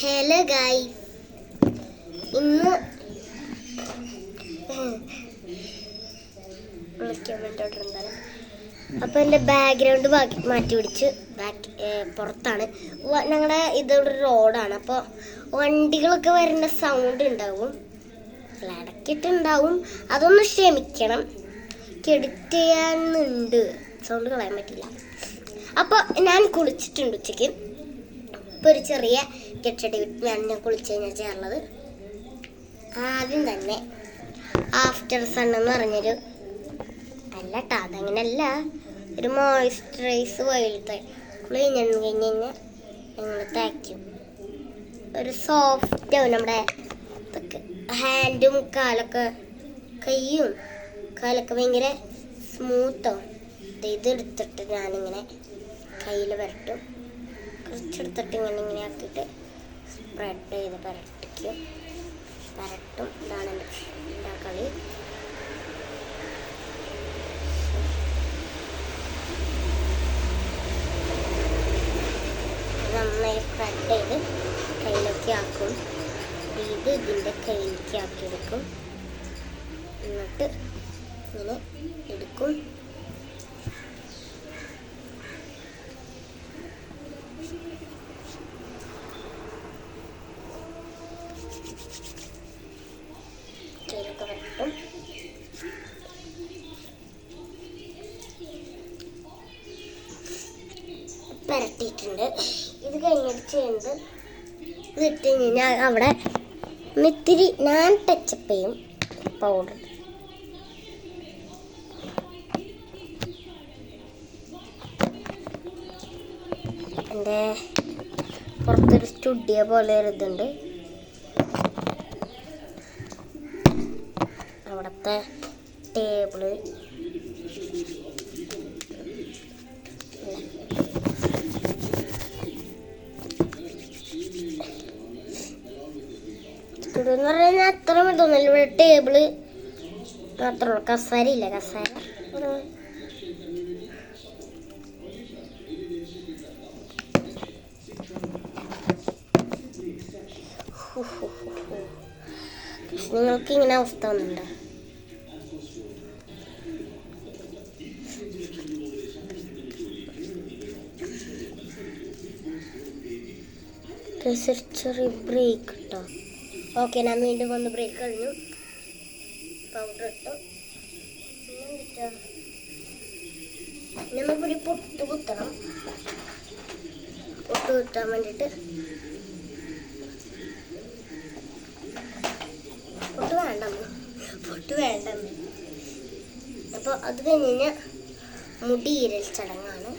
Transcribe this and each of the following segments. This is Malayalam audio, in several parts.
ഹലോ ഗായ്സ്, ഇന്ന് വിളിക്കാൻ വേണ്ടിട്ടുണ്ടാകും. അപ്പോൾ എൻ്റെ ബാക്ക്ഗ്രൗണ്ട് മാറ്റി പിടിച്ച് പുറത്താണ്. ഞങ്ങളുടെ ഇതൊരു റോഡാണ്. അപ്പോൾ വണ്ടികളൊക്കെ വരുന്ന സൗണ്ട് ഉണ്ടാവും, ഇടയ്ക്കിട്ടുണ്ടാവും. അതൊന്ന് ക്ഷമിക്കണം, എഡിറ്റ് ചെയ്യാനുണ്ട്, സൗണ്ട് കളയാൻ പറ്റില്ല. അപ്പോൾ ഞാൻ കുളിച്ചിട്ടുണ്ട് ഉച്ചയ്ക്ക്. ഇപ്പോൾ ഒരു ചെറിയ കെട്ടടി ഞാൻ കുളിച്ച് കഴിഞ്ഞാൽ ചെയ്യാറുള്ളത്. ആദ്യം തന്നെ ആഫ്റ്റർ സൺ എന്ന് പറഞ്ഞൊരു അല്ല കേട്ടോ, അതങ്ങനെയല്ല, ഒരു മോയ്സ്ചറൈസ് പോലത്തെ കുളി കഴിഞ്ഞാൽ ഞങ്ങൾ തേക്കും. ഒരു സോഫ്റ്റ് ആവും നമ്മുടെ ഇതൊക്കെ, ഹാൻഡും കൈയും കാലൊക്കെ ഭയങ്കര സ്മൂത്താവും. ഇതെടുത്തിട്ട് ഞാനിങ്ങനെ കയ്യിൽ വരട്ടും, കുറച്ചെടുത്തിട്ട് ഇങ്ങനെ ആക്കിയിട്ട് സ്പ്രെഡ് ചെയ്ത് പരട്ടും. ഇതാണ് എൻ്റെ കളി. നന്നായി സ്പ്രെഡ് ചെയ്ത് കയ്യിലൊക്കെ ആക്കും. ഇതിൻ്റെ കയ്യിലേക്ക് ആക്കിയെടുക്കും. എന്നിട്ട് ഇങ്ങനെ എടുക്കും. പരട്ടിയിട്ടുണ്ട്. ഇത് കഴിഞ്ഞിട്ട് ചെയ്യുന്നത് ഇതിട്ട് കഴിഞ്ഞാൽ അവിടെ ഇത്തിരി ഞാൻ ടച്ചപ്പ് ചെയ്യും പൗഡർ. എൻ്റെ പുറത്തൊരു സ്റ്റുഡിയോ പോലെ ഒരു ഇതുണ്ട്, അവിടുത്തെ ടേബിള് എന്ന് പറഞ്ഞാൽ അത്ര തോന്നില്ല. ഇവിടെ ടേബിള് മാത്രമേ, കസേര ഇല്ല. കസേര നിങ്ങൾക്ക് ഇങ്ങനെ അവസ്ഥ വന്നിട്ടുണ്ടോ? ചെറിയ ബ്രേക്ക് കിട്ടോ. ഓക്കെ, ഞാൻ വീണ്ടും വന്ന് ബ്രേക്ക് കഴിഞ്ഞു. പൗഡർ ഇട്ടു. നമുക്കൊരു പൊട്ട് കുത്തണം. പൊട്ട് കുത്താൻ വേണ്ടിയിട്ട് പൊട്ട് വേണ്ടെന്ന്. അപ്പോൾ അത് കഴിഞ്ഞ് കഴിഞ്ഞാൽ മുടിയിരൽ ചടങ്ങാണ്.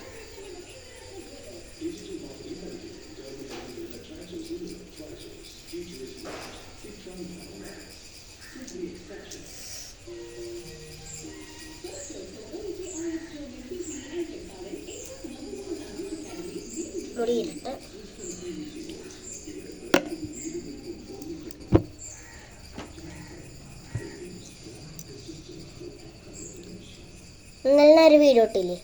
മുടിയിലിട്ട് നല്ലൊരു വീഡിയോ ഇട്ടില്ലേ,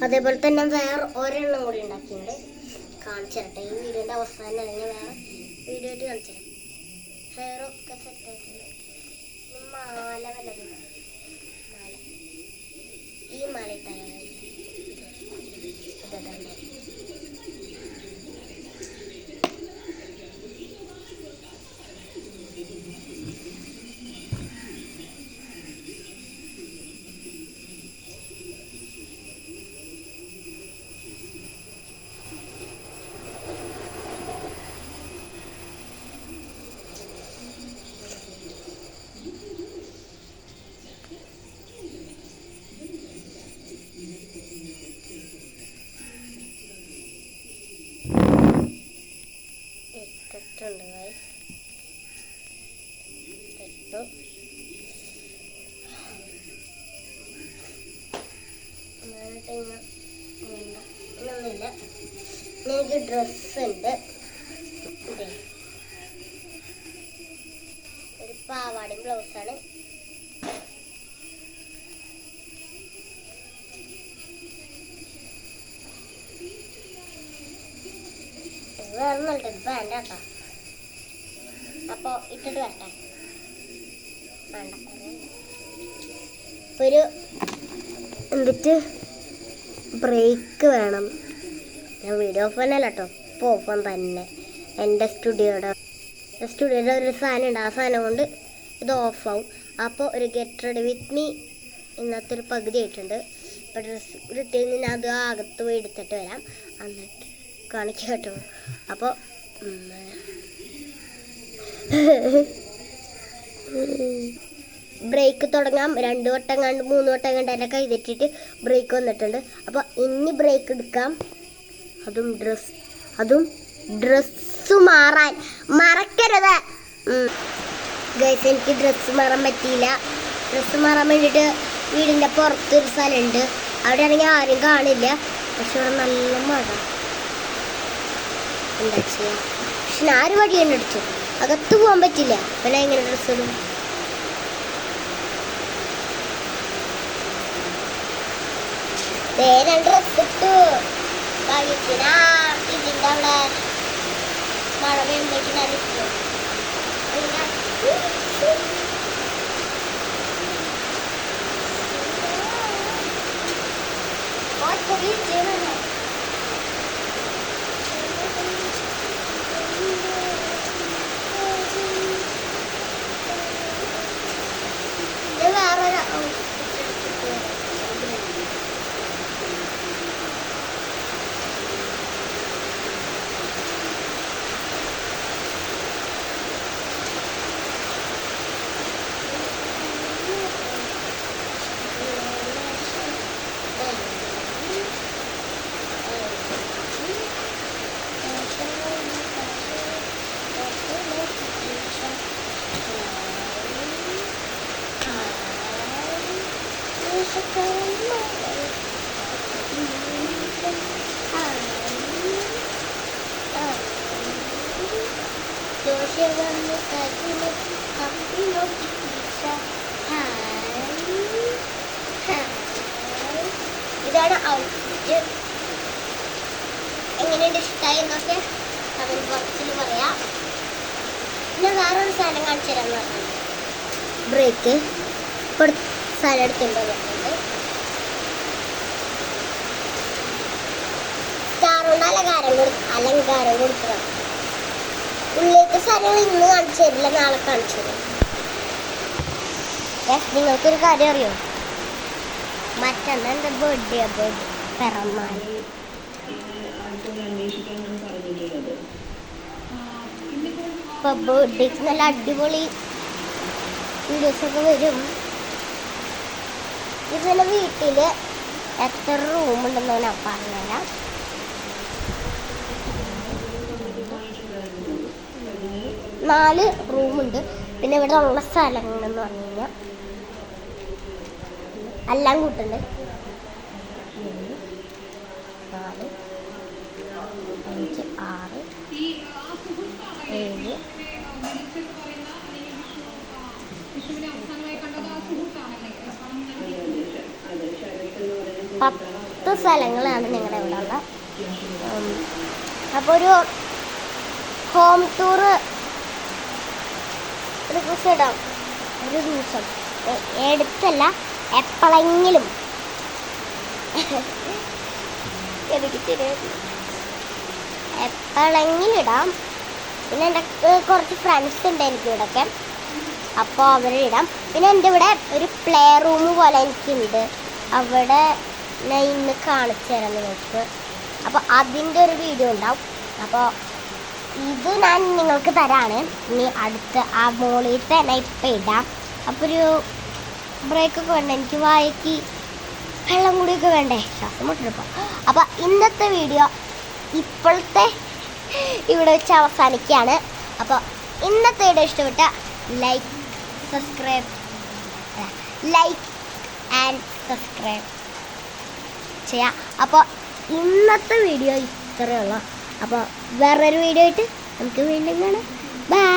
അതേപോലെ തന്നെ വേറെ ഒരെണ്ണം കൂടി ഉണ്ടാക്കിയിട്ടുണ്ട്. കാണിച്ചു തരട്ടെ. ഈ വീഡിയോൻ്റെ അവസാനം അല്ലെങ്കിൽ വേറെ വീഡിയോ ആയിട്ട് കാണിച്ചു തരാം. ഹെയറൊക്കെ സെറ്റായിട്ടുണ്ട്. മാല വല്ലതും മാല, ഈ മാല ഇട്ടാൽ ഒന്നുമില്ല. എനിക്ക് ഡ്രസ്സുണ്ട്, ഒരു പാവാടയും ബ്ലൗസാണ്. വേറെ നല്ല പാൻ്റാക്കാം. അപ്പോൾ ഇട്ടിട്ട് വരട്ടെ. വേണ്ട, ഒരു എന്നിട്ട് ബ്രേക്ക് വേണം. ഞാൻ വീഡിയോ ഓഫ് തന്നെയല്ല കേട്ടോ, ഇപ്പോൾ ഓഫാൻ തന്നെ. എൻ്റെ സ്റ്റുഡിയോയുടെ ഒരു സാധനം ഉണ്ട്, ആ സാധനം കൊണ്ട് ഇത് ഓഫാവും. അപ്പോൾ ഒരു ഗെറ്റ് റെഡി വിത്ത് മീ ഇന്നത്തെ ഒരു പകുതി ആയിട്ടുണ്ട്. ഇപ്പോൾ ഡ്രസ്സ് കിട്ടിയത് ഞാൻ അത് അകത്ത് പോയി എടുത്തിട്ട് വരാം, എന്നിട്ട് കാണിക്കാം കേട്ടോ. അപ്പോൾ ബ്രേക്ക് തുടങ്ങാം. 2 വട്ടം കണ്ട് 3 വട്ടം കണ്ട് എൻ്റെ കൈ തെറ്റിയിട്ട് ബ്രേക്ക് വന്നിട്ടുണ്ട്. അപ്പോൾ ഇനി ബ്രേക്ക് എടുക്കാം. അതും ഡ്രസ്സ് മാറാൻ മറക്കരുത് ഗൈസ്. എനിക്ക് ഡ്രസ്സ് മാറാൻ പറ്റിയില്ല. ഡ്രസ്സ് മാറാൻ വേണ്ടിയിട്ട് വീടിൻ്റെ പുറത്തൊരു സ്ഥലമുണ്ട്, അവിടെയാണെങ്കിൽ ആരും കാണില്ല. പക്ഷെ അവിടെ നല്ല മഴ, എന്താ ചെയ്യുക? പക്ഷെ ഞാൻ ഒരു വഴി തന്നെ അടിച്ചു, അകത്ത് പോകാൻ പറ്റില്ല. പിന്നെ എങ്ങനെ ഡ്രസ്സ് ഇടും? ഞാൻ ഡ്രസ്സ് ഇട്ടു. ഇതിൻ്റെ അവിടെ മഴ പെയ്യുമ്പോഴേക്ക് ഞാൻ ഇട്ടു. വേറൊരു ഇതാണ് ഔട്ട്ഫിറ്റ്. എങ്ങനെയുണ്ട്, ഇഷ്ടമായി എന്നൊക്കെ കമന്റ് ബോക്സിൽ പറയാം. പിന്നെ വേറൊരു സാധനം കാണിച്ചു തരാമെന്ന് പറഞ്ഞത് ബ്രേക്ക് സാധനം എടുത്തുകൊണ്ട് വന്നിട്ടുണ്ട്. സ്റ്റാറുകൊണ്ട് അലങ്കാരം കൊടുക്കണം. ഉള്ളിലേക്ക് സാധനങ്ങൾ ഇന്ന് കാണിച്ചു തരില്ല, നാളെ കാണിച്ചു തരും. നിങ്ങൾക്കൊരു കാര്യം അറിയോ? മറ്റന്നാ എൻ്റെ ബർത്ത്ഡേ പിറന്നാൾ. ഇപ്പൊ ബർത്ത്ഡേക്ക് നല്ല അടിപൊളി വീഡിയോസൊക്കെ വരും. ഇതിൻ്റെ വീട്ടിൽ എത്ര റൂമുണ്ടെന്ന് ഞാൻ പറഞ്ഞുതരാം. 4 റൂമുണ്ട്. പിന്നെ ഇവിടെ ഉള്ള സ്ഥലങ്ങളെന്ന് പറഞ്ഞു കഴിഞ്ഞാൽ എല്ലാം കൂട്ടുണ്ട്. 4, 5, 6, 7, 10 സ്ഥലങ്ങളാണ് ഞങ്ങളുടെ ഇവിടെ ഉള്ള. അപ്പോൾ ഒരു ഹോം ടൂറ് ഒരു ദിവസം ഇടാം. ഒരു ദിവസം എടുത്തല്ല, എപ്പോഴെങ്കിലും ഇടാം. പിന്നെ എൻ്റെ കുറച്ച് ഫ്രണ്ട്സ് ഉണ്ട് എനിക്ക് ഇവിടെയൊക്കെ, അപ്പോൾ അവരെ ഇടാം. പിന്നെ എൻ്റെ ഇവിടെ ഒരു പ്ലേ റൂം പോലെ എനിക്കുണ്ട്, അവിടെ ഞാൻ ഇന്ന് കാണിച്ചു തരാം നിങ്ങൾക്ക്. അപ്പോൾ അതിൻ്റെ ഒരു വീഡിയോ ഉണ്ടാവും. അപ്പോൾ ഇത് ഞാൻ നിങ്ങൾക്ക് തരാണ്. ഇനി അടുത്ത ആ മോളിൽ തന്നെ ഇപ്പം ഇടാം. അപ്പോൾ ഒരു ബ്രേക്കൊക്കെ വേണ്ട, എനിക്ക് വായക്ക് വെള്ളം കൂടിയൊക്കെ വേണ്ടേ, ശ്വാസം മുട്ടിപ്പോൾ. അപ്പോൾ ഇന്നത്തെ വീഡിയോ ഇപ്പോഴത്തെ ഇവിടെ വെച്ച് അവസാനിക്കുകയാണ്. അപ്പോൾ ഇന്നത്തെ വീഡിയോ ഇഷ്ടപ്പെട്ട ലൈക്ക് ആൻഡ് സബ്സ്ക്രൈബ് ചെയ്യാം. അപ്പോൾ ഇന്നത്തെ വീഡിയോ ഇത്രയേ ഉള്ളൂ. അപ്പോൾ വേറൊരു വീഡിയോ ആയിട്ട് നമുക്ക് വീണ്ടും കാണാം. ബൈ.